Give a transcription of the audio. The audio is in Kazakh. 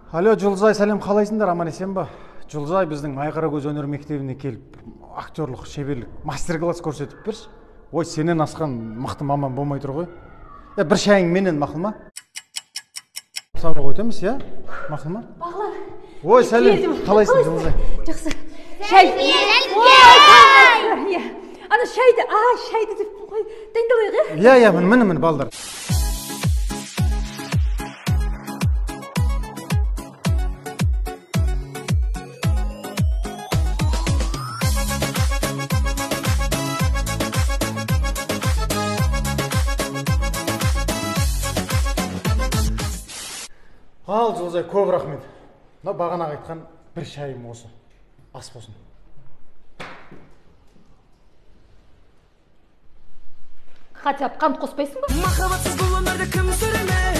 Алло, Жұлдызай, сәлем, қалайсыңдар, аман есен ба? Жұлдызай біздің Айқара көз өнер мектебіне келіп, актерлық, шеберлік, мастер-класс көрсетіп берші. Ой, сенен асқан мықты маман болмай тұр ғой. Бір шайың менен мақұл ма? Сабақ өтеміз, я? Мақұл ма? Бағлан. Ой, сәлем, қалайсың, Жұлдызай? Жақсы. Шай. Ана шайды деп қой, дайындалайық, иә? Иә, мін, балдар. Ал, Жұлдызай, көп рахмет. Бағана айтқан бір шайым осы. Ас болсын. Хотя қант қоспайсың ба? Махаббатсыз бұл өмірді кім сүріне?